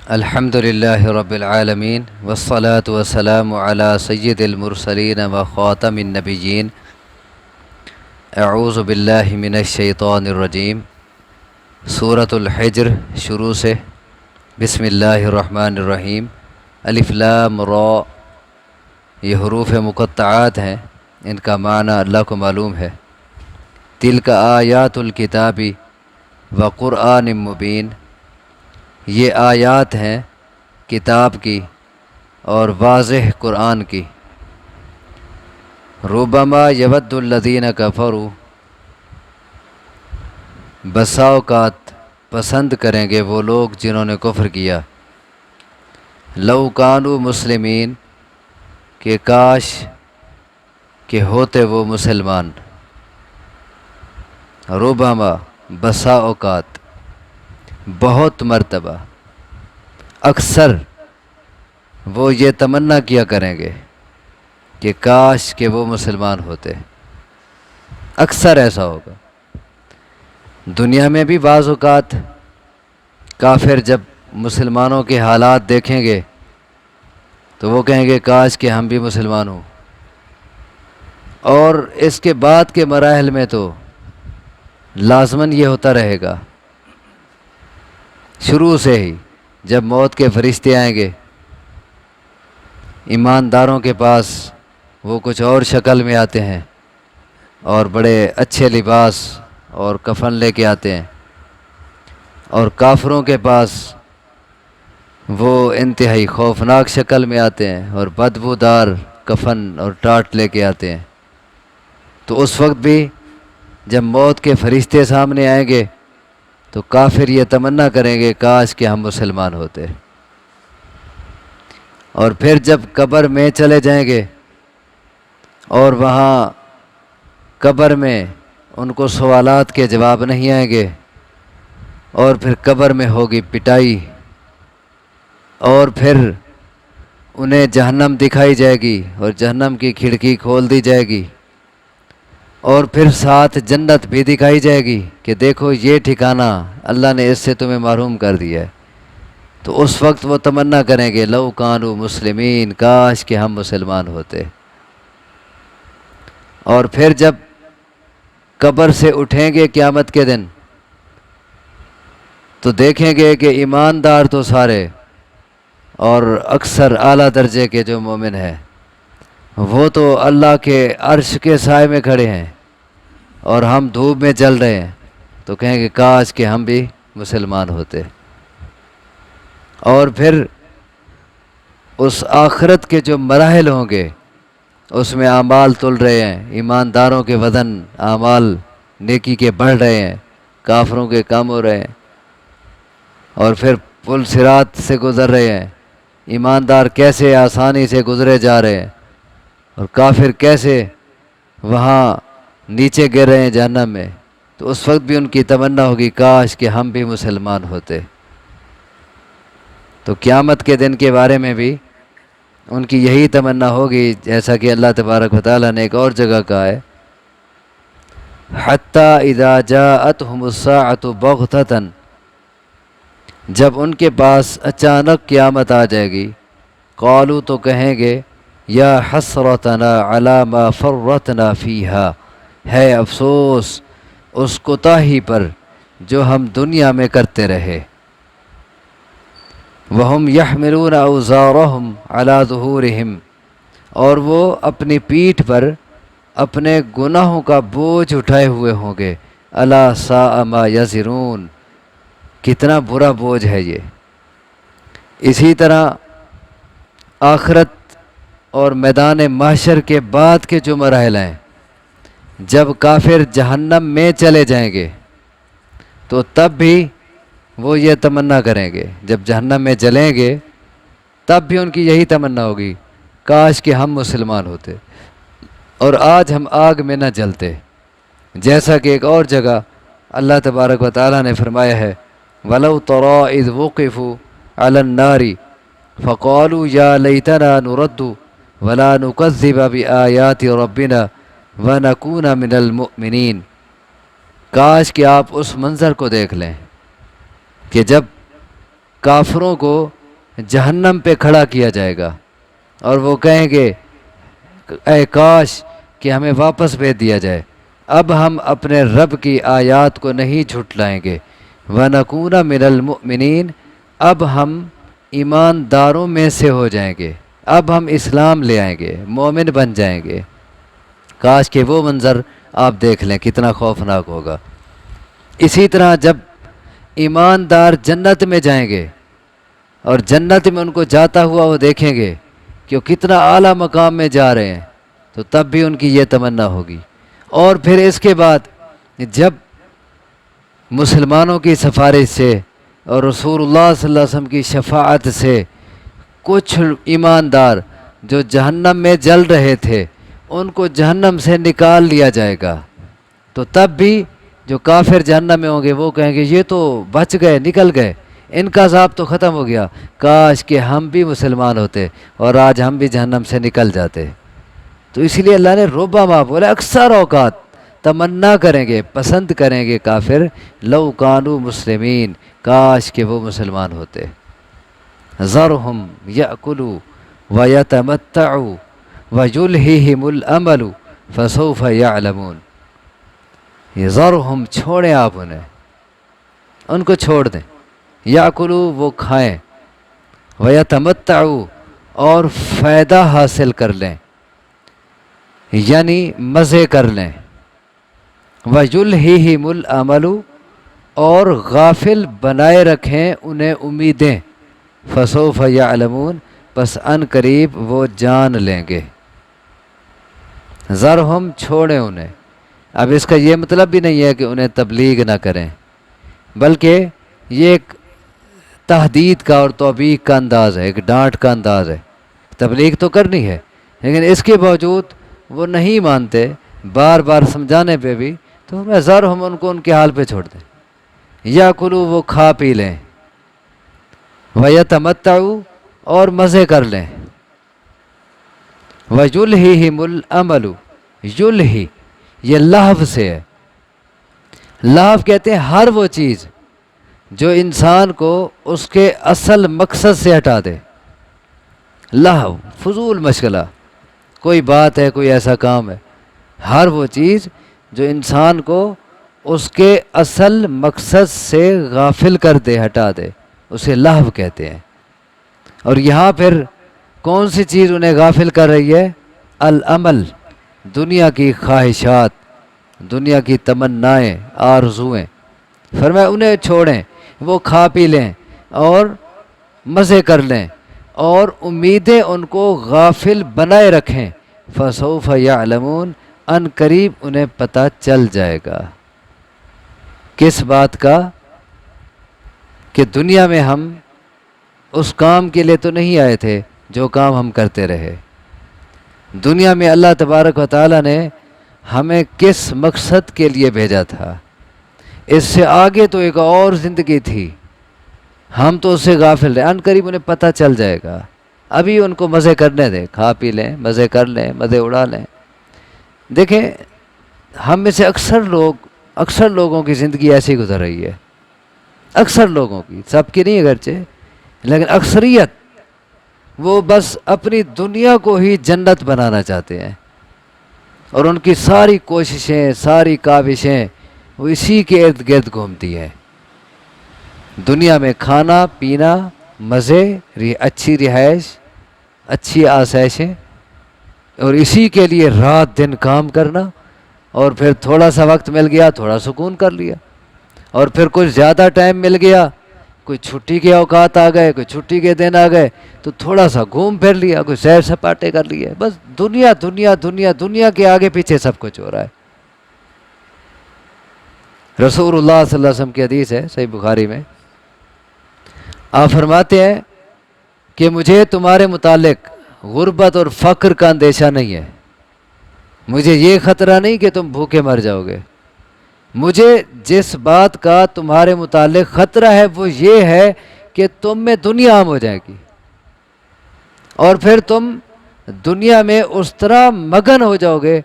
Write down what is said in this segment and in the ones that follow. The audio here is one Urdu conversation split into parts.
الحمد للہ رب العالمین والصلاة والسلام علی سید المرسلین و خاتم النبیین اعوذ باللہ من الشیطان الرجیم۔ سورۃ الحجر شروع سے بسم اللہ الرحمن الرحیم۔ الف لام را، یہ حروف مقطعات ہیں، ان کا معنی اللہ کو معلوم ہے۔ تلک آیات الکتاب و قرآن مبین، یہ آیات ہیں کتاب کی اور واضح قرآن کی۔ ربما یود الذین کفروا، بسا اوقات پسند کریں گے وہ لوگ جنہوں نے کفر کیا۔ لو کانوا مسلمین، کہ کاش کہ ہوتے وہ مسلمان۔ ربما، بسا اوقات، بہت مرتبہ، اکثر وہ یہ تمنا کیا کریں گے کہ کاش کہ وہ مسلمان ہوتے۔ اکثر ایسا ہوگا۔ دنیا میں بھی بعض اوقات کافر جب مسلمانوں کے حالات دیکھیں گے تو وہ کہیں گے کاش کہ ہم بھی مسلمان ہوں۔ اور اس کے بعد کے مراحل میں تو لازماً یہ ہوتا رہے گا۔ شروع سے ہی جب موت کے فرشتے آئیں گے ایمانداروں کے پاس، وہ کچھ اور شکل میں آتے ہیں اور بڑے اچھے لباس اور کفن لے کے آتے ہیں، اور کافروں کے پاس وہ انتہائی خوفناک شکل میں آتے ہیں اور بدبودار کفن اور ٹاٹ لے کے آتے ہیں۔ تو اس وقت بھی جب موت کے فرشتے سامنے آئیں گے تو کافر یہ تمنا کریں گے کاش کہ ہم مسلمان ہوتے۔ اور پھر جب قبر میں چلے جائیں گے اور وہاں قبر میں ان کو سوالات کے جواب نہیں آئیں گے، اور پھر قبر میں ہوگی پٹائی، اور پھر انہیں جہنم دکھائی جائے گی اور جہنم کی کھڑکی کھول دی جائے گی، اور پھر ساتھ جنت بھی دکھائی جائے گی کہ دیکھو یہ ٹھکانہ اللہ نے اس سے تمہیں محروم کر دیا ہے۔ تو اس وقت وہ تمنا کریں گے لو کانوا مسلمین، کاش کہ ہم مسلمان ہوتے۔ اور پھر جب قبر سے اٹھیں گے قیامت کے دن تو دیکھیں گے کہ ایماندار تو سارے اور اکثر اعلیٰ درجے کے جو مومن ہیں وہ تو اللہ کے عرش کے سائے میں کھڑے ہیں اور ہم دھوپ میں جل رہے ہیں، تو کہیں گے کاش کہ ہم بھی مسلمان ہوتے۔ اور پھر اس آخرت کے جو مراحل ہوں گے اس میں اعمال تل رہے ہیں، ایمانداروں کے وزن اعمال نیکی کے بڑھ رہے ہیں، کافروں کے کم ہو رہے ہیں، اور پھر پل صراط سے گزر رہے ہیں۔ ایماندار کیسے آسانی سے گزرے جا رہے ہیں اور کافر کیسے وہاں نیچے گر رہے ہیں جہنم میں۔ تو اس وقت بھی ان کی تمنا ہوگی کاش کہ ہم بھی مسلمان ہوتے۔ تو قیامت کے دن کے بارے میں بھی ان کی یہی تمنا ہوگی، جیسا کہ اللہ تبارک و تعالیٰ نے ایک اور جگہ کہا ہے حَتَّى إِذَا جَاءَتْهُمُ السَّاعَةُ بَغْتَةً، جب ان کے پاس اچانک قیامت آ جائے گی، قالوا، تو کہیں گے یا حسرتنا علی ما فرطنا فیہا، ہے افسوس اس کوتاہی پر جو ہم دنیا میں کرتے رہے۔ وَهُمْ يَحْمِلُونَ أَوْزَارَهُمْ عَلَى ظُهُورِهِمْ، اور وہ اپنی پیٹھ پر اپنے گناہوں کا بوجھ اٹھائے ہوئے ہوں گے۔ أَلَا سَاءَ مَا يَزِرُونَ، کتنا برا بوجھ ہے یہ۔ اسی طرح آخرت اور میدان محشر کے بعد کے جو مراحل ہیں، جب کافر جہنم میں چلے جائیں گے تو تب بھی وہ یہ تمنا کریں گے، جب جہنم میں جلیں گے تب بھی ان کی یہی تمنا ہوگی کاش کہ ہم مسلمان ہوتے اور آج ہم آگ میں نہ جلتے۔ جیسا کہ ایک اور جگہ اللہ تبارک و تعالیٰ نے فرمایا ہے وَلَوْ تَرَىٰ إِذْ وُقِفُوا عَلَى النَّارِ فَقَالُوا يَا لَيْتَنَا نُرَدُّ وَلَا نُكَذِّبَ بِآيَاتِ رَبِّنَا وَنَكُونَ مِنَ الْمُؤْمِنِينَ، کاش کہ آپ اس منظر کو دیکھ لیں کہ جب کافروں کو جہنم پہ کھڑا کیا جائے گا اور وہ کہیں گے اے کاش کہ ہمیں واپس بھیج دیا جائے، اب ہم اپنے رب کی آیات کو نہیں جھٹلائیں گے، وَنَكُونَ مِنَ الْمُؤْمِنِينَ، اب ہم ایمانداروں میں سے ہو جائیں گے، اب ہم اسلام لے آئیں گے، مومن بن جائیں گے۔ کاش کہ وہ منظر آپ دیکھ لیں، کتنا خوفناک ہوگا۔ اسی طرح جب ایماندار جنت میں جائیں گے اور جنت میں ان کو جاتا ہوا وہ دیکھیں گے کہ وہ کتنا اعلیٰ مقام میں جا رہے ہیں، تو تب بھی ان کی یہ تمنا ہوگی۔ اور پھر اس کے بعد جب مسلمانوں کی سفارش سے اور رسول اللہ صلی اللہ علیہ وسلم کی شفاعت سے کچھ ایماندار جو جہنم میں جل رہے تھے ان کو جہنم سے نکال لیا جائے گا، تو تب بھی جو کافر جہنم میں ہوں گے وہ کہیں گے یہ تو بچ گئے، نکل گئے، ان کا عذاب تو ختم ہو گیا، کاش کہ ہم بھی مسلمان ہوتے اور آج ہم بھی جہنم سے نکل جاتے۔ تو اس لیے اللہ نے ربما بولا، اکثر اوقات تمنا کریں گے، پسند کریں گے کافر، لو کانوا مسلمین، کاش کہ وہ مسلمان ہوتے۔ ذرہم یأکلوا ویتمتعوا ویلہہم الامل فسوف یعلمون۔ یہ ذرہم، چھوڑیں آپ انہیں، ان کو چھوڑ دیں، یأکلوا، وہ کھائیں، ویتمتعوا، اور فائدہ حاصل کر لیں، یعنی مزے کر لیں، وَيُلْهِهِمُ الْأَمَلُ، اور غافل بنائے رکھیں انہیں امیدیں، فَسَوْفَ يَعْلَمُونَ، پس ان قریب وہ جان لیں گے۔ ذرہم، چھوڑیں انہیں۔ اب اس کا یہ مطلب بھی نہیں ہے کہ انہیں تبلیغ نہ کریں، بلکہ یہ ایک تہدید کا اور توبیخ کا انداز ہے، ایک ڈانٹ کا انداز ہے۔ تبلیغ تو کرنی ہے، لیکن اس کے باوجود وہ نہیں مانتے، بار بار سمجھانے پہ بھی، تو میں ذرہم، ان کو ان کے حال پہ چھوڑ دیں، یاکلوا، وہ کھا پی لیں، ویتمتعوا، اور مزے کر لیں، ویلہہم الامل، یلہی، یہ لہو سے ہے۔ لہو کہتے ہیں ہر وہ چیز جو انسان کو اس کے اصل مقصد سے ہٹا دے، لہو، فضول مشغلہ، کوئی بات ہے، کوئی ایسا کام ہے، ہر وہ چیز جو انسان کو اس کے اصل مقصد سے غافل کر دے، ہٹا دے، اسے لہو کہتے ہیں۔ اور یہاں پھر کون سی چیز انہیں غافل کر رہی ہے؟ العمل، دنیا کی خواہشات، دنیا کی تمنائیں، آرزوئیں۔ فرمایا انہیں چھوڑیں، وہ کھا پی لیں اور مزے کر لیں، اور امیدیں ان کو غافل بنائے رکھیں، فسوف یعلمون، ان قریب انہیں پتہ چل جائے گا۔ کس بات کا؟ کہ دنیا میں ہم اس کام کے لیے تو نہیں آئے تھے جو کام ہم کرتے رہے۔ دنیا میں اللہ تبارک و تعالیٰ نے ہمیں کس مقصد کے لیے بھیجا تھا، اس سے آگے تو ایک اور زندگی تھی، ہم تو اس سے غافل رہے، ان قریب انہیں پتہ چل جائے گا۔ ابھی ان کو مزے کرنے دیں، کھا پی لیں، مزے کر لیں، مزے اڑا لیں۔ دیکھیں ہم میں سے اکثر لوگوں کی زندگی ایسی گزر رہی ہے، اکثر لوگوں کی، سب کی نہیں اگرچہ، لیکن اکثریت، وہ بس اپنی دنیا کو ہی جنت بنانا چاہتے ہیں، اور ان کی ساری کوششیں، ساری کاوشیں وہ اسی کے ارد گرد گھومتی ہیں۔ دنیا میں کھانا پینا، مزے، اچھی رہائش، اچھی آسائشیں، اور اسی کے لیے رات دن کام کرنا، اور پھر تھوڑا سا وقت مل گیا تھوڑا سکون کر لیا، اور پھر کچھ زیادہ ٹائم مل گیا، کوئی چھٹی کے اوقات آ گئے، کوئی چھٹی کے دن آ گئے تو تھوڑا سا گھوم پھر لیا، کوئی سیر سپاٹے کر لیے، بس دنیا دنیا دنیا، دنیا کے آگے پیچھے سب کچھ ہو رہا ہے۔ رسول اللہ صلی اللہ علیہ وسلم کی حدیث ہے صحیح بخاری میں، آپ فرماتے ہیں کہ مجھے تمہارے متعلق غربت اور فقر کا اندیشہ نہیں ہے، مجھے یہ خطرہ نہیں کہ تم بھوکے مر جاؤ گے، مجھے جس بات کا تمہارے متعلق خطرہ ہے وہ یہ ہے کہ تم میں دنیا عام ہو جائے گی، اور پھر تم دنیا میں اس طرح مگن ہو جاؤ گے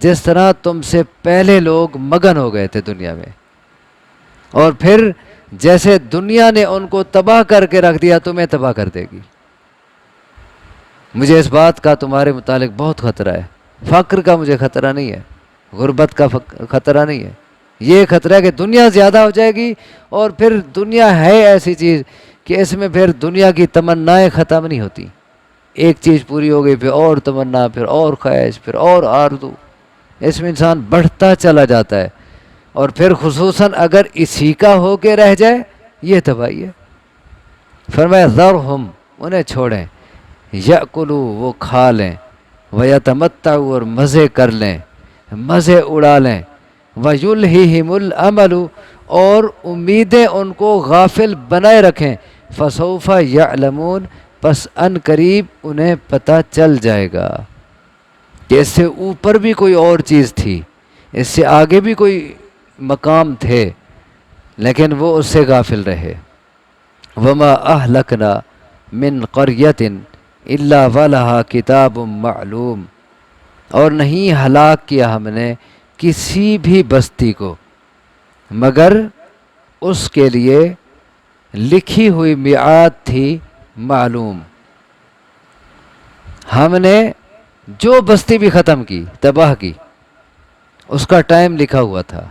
جس طرح تم سے پہلے لوگ مگن ہو گئے تھے دنیا میں، اور پھر جیسے دنیا نے ان کو تباہ کر کے رکھ دیا تمہیں تباہ کر دے گی۔ مجھے اس بات کا تمہارے متعلق بہت خطرہ ہے، فقر کا مجھے خطرہ نہیں ہے، غربت کا خطرہ نہیں ہے، یہ خطرہ ہے کہ دنیا زیادہ ہو جائے گی، اور پھر دنیا ہے ایسی چیز کہ اس میں پھر دنیا کی تمنائیں ختم نہیں ہوتی، ایک چیز پوری ہو گئی پھر اور تمنا، پھر اور خواہش، پھر اور آرزو، اس میں انسان بڑھتا چلا جاتا ہے، اور پھر خصوصاً اگر اسی کا ہو کے رہ جائے یہ تباہی ہے۔ فرمایا ذرہم، انہیں چھوڑیں، یأکلوا، وہ کھا لیں، ویتمتعوا، اور مزے کر لیں، مزے اڑا لیں، ویلہہم الامل، اور امیدیں ان کو غافل بنائے رکھیں، فسوف یعلمون، پس ان قریب انہیں پتہ چل جائے گا کہ اس سے اوپر بھی کوئی اور چیز تھی، اس سے آگے بھی کوئی مقام تھے، لیکن وہ اس سے غافل رہے۔ وما اہلکنا من قریۃ الا ولہا کتاب معلوم، اور نہیں ہلاک کیا ہم نے کسی بھی بستی کو مگر اس کے لیے لکھی ہوئی میعاد تھی معلوم۔ ہم نے جو بستی بھی ختم کی، تباہ کی، اس کا ٹائم لکھا ہوا تھا،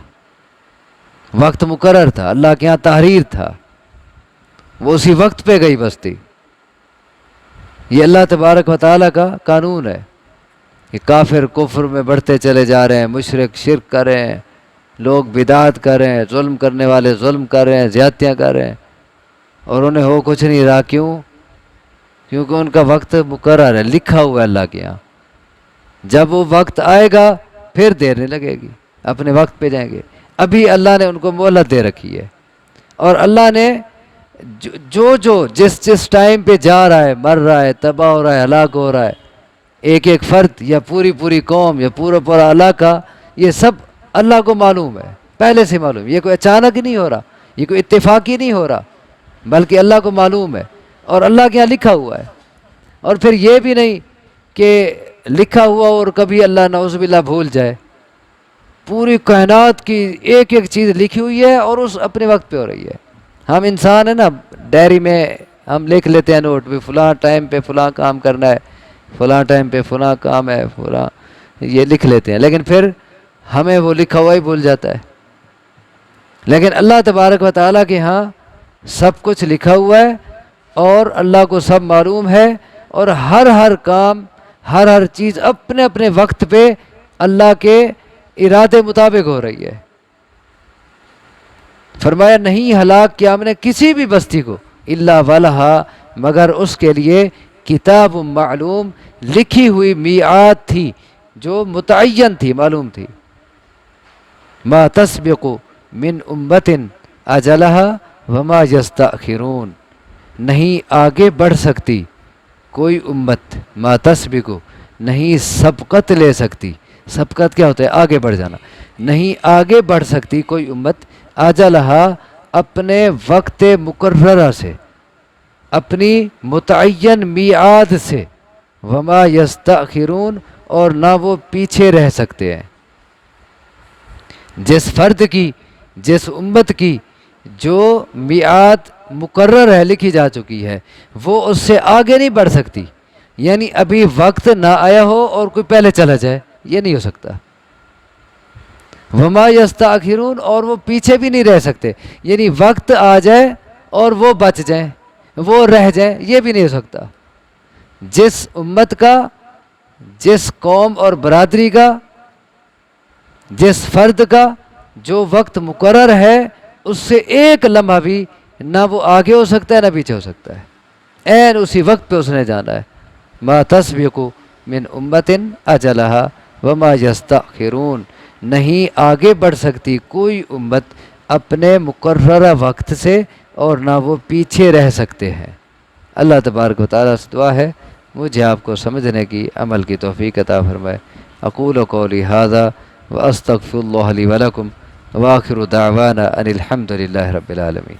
وقت مقرر تھا، اللہ کے ہاں تحریر تھا، وہ اسی وقت پہ گئی بستی۔ یہ اللہ تبارک و تعالیٰ کا قانون ہے کہ کافر کفر میں بڑھتے چلے جا رہے ہیں، مشرک شرک کر رہے ہیں، لوگ بدعات کر رہے ہیں، ظلم کرنے والے ظلم کر رہے ہیں، زیادتیاں کر رہے ہیں، اور انہیں ہو کچھ نہیں رہا۔ کیونکہ ان کا وقت مقرر ہے، لکھا ہوا ہے اللہ کے یہاں۔ جب وہ وقت آئے گا پھر دیر نہیں لگے گی، اپنے وقت پہ جائیں گے۔ ابھی اللہ نے ان کو مہلت دے رکھی ہے، اور اللہ نے جو جس ٹائم پہ جا رہا ہے، مر رہا ہے، تباہ ہو رہا ہے، ہلاک ہو رہا ہے، ایک ایک فرد یا پوری قوم یا پورا علاقہ، یہ سب اللہ کو معلوم ہے، پہلے سے معلوم۔ یہ کوئی اچانک نہیں ہو رہا، یہ کوئی اتفاقی نہیں ہو رہا، بلکہ اللہ کو معلوم ہے، اور اللہ کے یہاں لکھا ہوا ہے۔ اور پھر یہ بھی نہیں کہ لکھا ہوا اور کبھی اللہ نعوذ باللہ بھول جائے، پوری کائنات کی ایک ایک چیز لکھی ہوئی ہے اور اس اپنے وقت پہ ہو رہی ہے۔ ہم انسان ہیں نا، ڈائری میں ہم لکھ لیتے ہیں نوٹ بھی، فلاں ٹائم پہ فلاں کام کرنا ہے، فلاں ٹائم پہ فلاں کام ہے، فلاں، یہ لکھ لیتے ہیں، لیکن پھر ہمیں وہ لکھا ہوا ہی بھول جاتا ہے۔ لیکن اللہ تبارک و تعالیٰ کے ہاں سب کچھ لکھا ہوا ہے، اور اللہ کو سب معلوم ہے، اور ہر کام، ہر چیز اپنے اپنے وقت پہ اللہ کے ارادے مطابق ہو رہی ہے۔ فرمایا نہیں ہلاک کیا ہم نے کسی بھی بستی کو، الا ولہا، مگر اس کے لیے کتاب معلوم، لکھی ہوئی میعاد تھی جو متعین تھی، معلوم تھی۔ ما تسبق من امت اجلہا وما یستأخرون، نہیں آگے بڑھ سکتی کوئی امت، ما تسبق، نہیں سبقت لے سکتی، سبقت کیا ہوتا ہے؟ آگے بڑھ جانا، نہیں آگے بڑھ سکتی کوئی امت، اجلہا، اپنے وقت مقررہ سے، اپنی متعین میعاد سے، وما یستأخرون، اور نہ وہ پیچھے رہ سکتے ہیں۔ جس فرد کی، جس امت کی جو میعاد مقرر ہے، لکھی جا چکی ہے، وہ اس سے آگے نہیں بڑھ سکتی، یعنی ابھی وقت نہ آیا ہو اور کوئی پہلے چلا جائے، یہ نہیں ہو سکتا۔ وما یستأخرون، اور وہ پیچھے بھی نہیں رہ سکتے، یعنی وقت آ جائے اور وہ بچ جائیں، وہ رہ جائیں، یہ بھی نہیں ہو سکتا۔ جس امت کا، جس قوم اور برادری کا، جس فرد کا جو وقت مقرر ہے، اس سے ایک لمحہ بھی نہ وہ آگے ہو سکتا ہے نہ پیچھے ہو سکتا ہے، عین اسی وقت پہ اس نے جانا ہے۔ ما تسبق من امت اجلہا وما یستأخرون، نہیں آگے بڑھ سکتی کوئی امت اپنے مقررہ وقت سے، اور نہ وہ پیچھے رہ سکتے ہیں۔ اللہ تبارک و تعالیٰ سے دعا ہے مجھے آپ کو سمجھنے کی، عمل کی توفیق عطا فرمائے۔ اقول قولی ھذا واستغفر اللہ لی ولکم، وآخر دعوانا ان الحمد للہ رب العالمین۔